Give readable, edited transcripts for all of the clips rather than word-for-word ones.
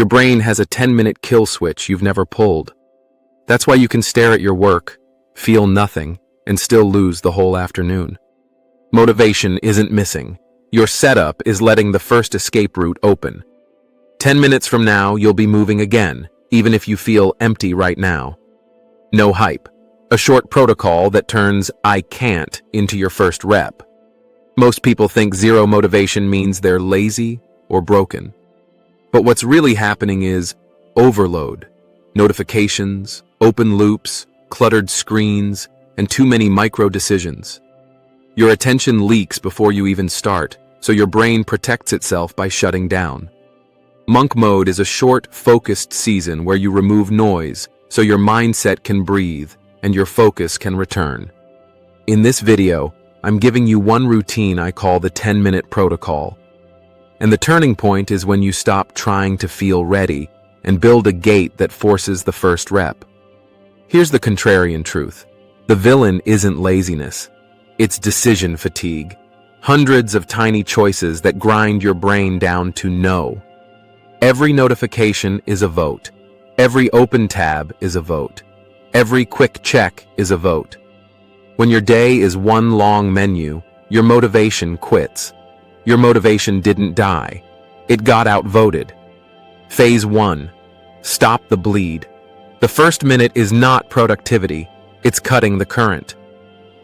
Your brain has a 10-minute kill switch you've never pulled. That's why you can stare at your work, feel nothing, and still lose the whole afternoon. Motivation isn't missing. Your setup is letting the first escape route open. 10 minutes from now, you'll be moving again, even if you feel empty right now. No hype. A short protocol that turns "I can't" into your first rep. Most people think zero motivation means they're lazy or broken. But what's really happening is overload. Notifications, open loops, cluttered screens, and too many micro-decisions. Your attention leaks before you even start, so your brain protects itself by shutting down. Monk mode is a short, focused season where you remove noise so your mindset can breathe and your focus can return. In this video, I'm giving you one routine I call the 10-minute protocol. And the turning point is when you stop trying to feel ready and build a gate that forces the first rep. Here's the contrarian truth. The villain isn't laziness. It's decision fatigue. Hundreds of tiny choices that grind your brain down to no. Every notification is a vote. Every open tab is a vote. Every quick check is a vote. When your day is one long menu, your motivation quits. Your motivation didn't die. It got outvoted. Phase 1. Stop the bleed. The first minute is not productivity. It's cutting the current.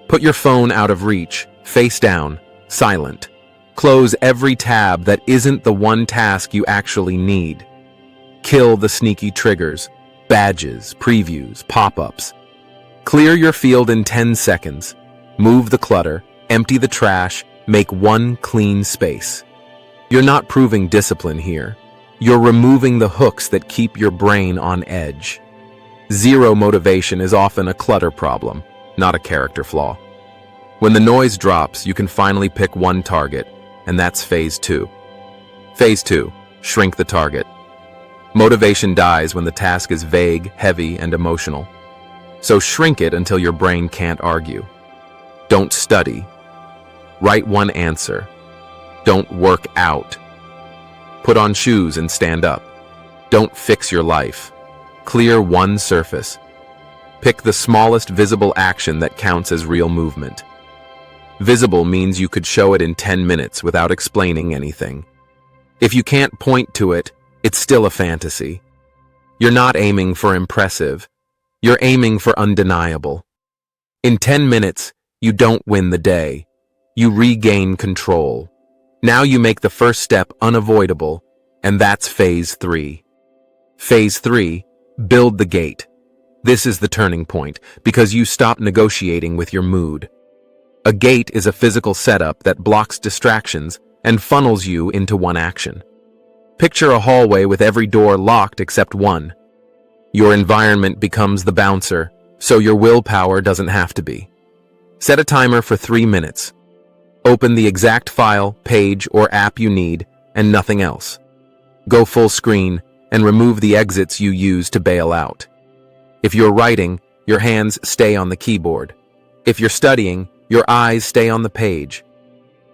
Put your phone out of reach, face down, silent. Close every tab that isn't the one task you actually need. Kill the sneaky triggers, badges, previews, pop-ups. Clear your field in 10 seconds. Move the clutter, empty the trash, make one clean space. You're not proving discipline here. You're removing the hooks that keep your brain on edge. Zero motivation is often a clutter problem, not a character flaw. When the noise drops, you can finally pick one target, and that's phase 2. Phase 2, shrink the target. Motivation dies when the task is vague, heavy, and emotional. So shrink it until your brain can't argue. Don't study. Write one answer. Don't work out. Put on shoes and stand up. Don't fix your life. Clear one surface. Pick the smallest visible action that counts as real movement. Visible means you could show it in 10 minutes without explaining anything. If you can't point to it, it's still a fantasy. You're not aiming for impressive. You're aiming for undeniable. In 10 minutes, you don't win the day. You regain control. Now you make the first step unavoidable, and that's phase 3. Phase 3, build the gate. This is the turning point, because you stop negotiating with your mood. A gate is a physical setup that blocks distractions and funnels you into one action. Picture a hallway with every door locked except one. Your environment becomes the bouncer, so your willpower doesn't have to be. Set a timer for 3 minutes. Open the exact file, page, or app you need, and nothing else. Go full screen and remove the exits you use to bail out. If you're writing, your hands stay on the keyboard. If you're studying, your eyes stay on the page.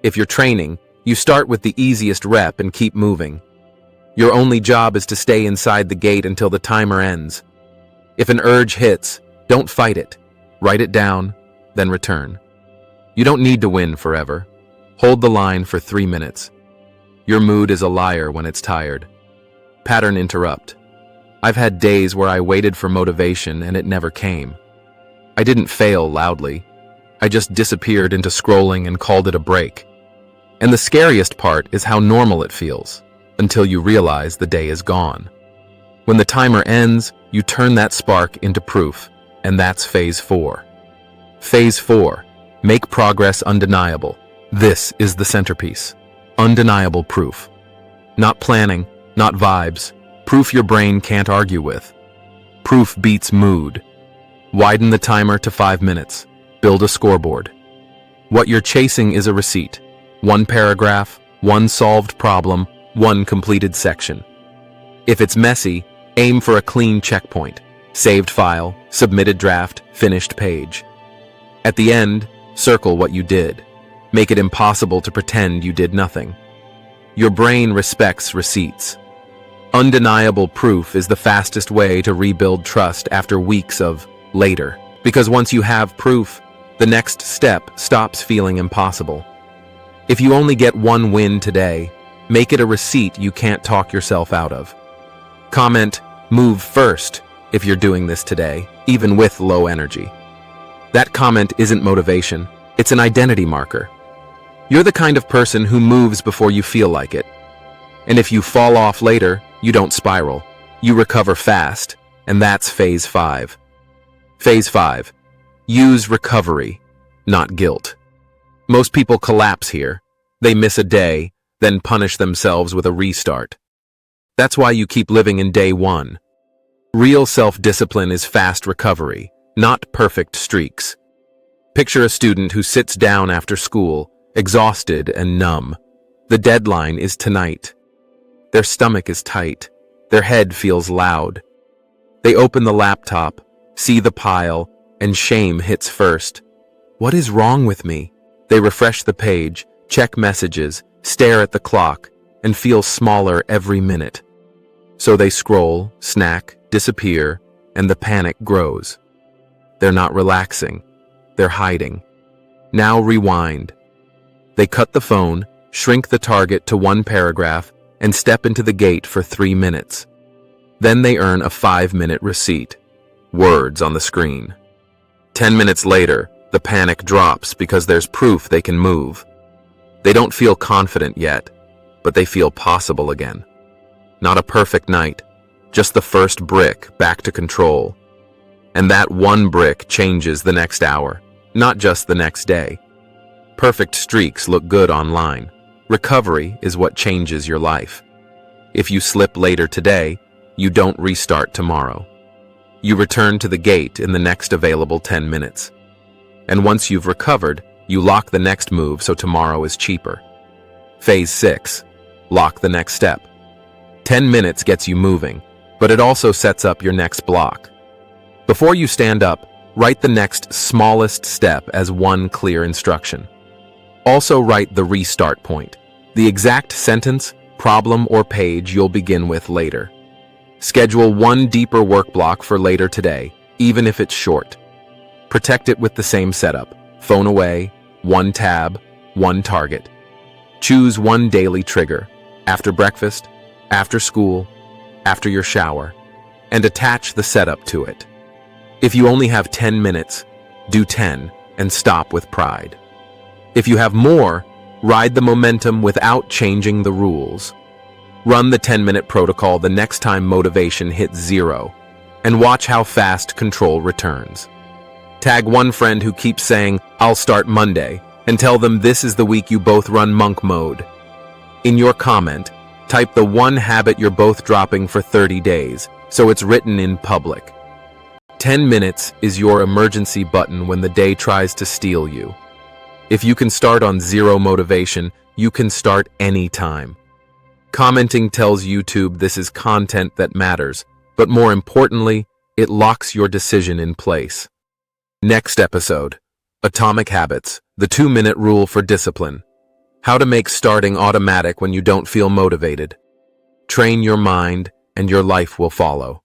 If you're training, you start with the easiest rep and keep moving. Your only job is to stay inside the gate until the timer ends. If an urge hits, don't fight it. Write it down, then return. You don't need to win forever. Hold the line for 3 minutes. Your mood is a liar when it's tired. Pattern interrupt. I've had days where I waited for motivation and it never came. I didn't fail loudly. I just disappeared into scrolling and called it a break. And the scariest part is how normal it feels, until you realize the day is gone. When the timer ends, you turn that spark into proof, and that's phase 4. Phase 4. Make progress undeniable. This is the centerpiece. Undeniable proof. Not planning, not vibes. Proof your brain can't argue with. Proof beats mood. Widen the timer to 5 minutes. Build a scoreboard. What you're chasing is a receipt. One paragraph, one solved problem, one completed section. If it's messy, aim for a clean checkpoint. Saved file, submitted draft, finished page. At the end, circle what you did. Make it impossible to pretend you did nothing. Your brain respects receipts. Undeniable proof is the fastest way to rebuild trust after weeks of later. Because once you have proof, the next step stops feeling impossible. If you only get one win today, make it a receipt you can't talk yourself out of. Comment, "Move first," if you're doing this today, even with low energy. That comment isn't motivation, it's an identity marker. You're the kind of person who moves before you feel like it. And if you fall off later, you don't spiral. You recover fast, and that's phase 5. Phase 5. Use recovery, not guilt. Most people collapse here. They miss a day, then punish themselves with a restart. That's why you keep living in day 1. Real self-discipline is fast recovery, not perfect streaks. Picture a student who sits down after school, exhausted and numb. The deadline is tonight. Their stomach is tight. Their head feels loud. They open the laptop, see the pile, and shame hits first. What is wrong with me? They refresh the page, check messages, stare at the clock, and feel smaller every minute. So they scroll, snack, disappear, and the panic grows. They're not relaxing. They're hiding. Now rewind. They cut the phone, shrink the target to 1 paragraph, and step into the gate for 3 minutes. Then they earn a 5-minute receipt. Words on the screen. 10 minutes later, the panic drops because there's proof they can move. They don't feel confident yet, but they feel possible again. Not a perfect night, just the first brick back to control. And that one brick changes the next hour, not just the next day. Perfect streaks look good online. Recovery is what changes your life. If you slip later today, you don't restart tomorrow. You return to the gate in the next available 10 minutes. And once you've recovered, you lock the next move so tomorrow is cheaper. Phase 6. Lock the next step. 10 minutes gets you moving, but it also sets up your next block. Before you stand up, write the next smallest step as one clear instruction. Also write the restart point, the exact sentence, problem, or page you'll begin with later. Schedule one deeper work block for later today, even if it's short. Protect it with the same setup, phone away, 1 tab, 1 target. Choose one daily trigger, after breakfast, after school, after your shower, and attach the setup to it. If you only have 10 minutes, do 10 and stop with pride. If you have more, ride the momentum without changing the rules. Run the 10-minute protocol the next time motivation hits 0, and watch how fast control returns. Tag one friend who keeps saying, "I'll start Monday," and tell them this is the week you both run monk mode. In your comment, type the one habit you're both dropping for 30 days, so it's written in public. 10 minutes is your emergency button when the day tries to steal you. If you can start on 0 motivation, you can start anytime. Commenting tells YouTube this is content that matters, but more importantly, it locks your decision in place. Next episode, Atomic Habits, the 2-minute rule for discipline. How to make starting automatic when you don't feel motivated. Train your mind, and your life will follow.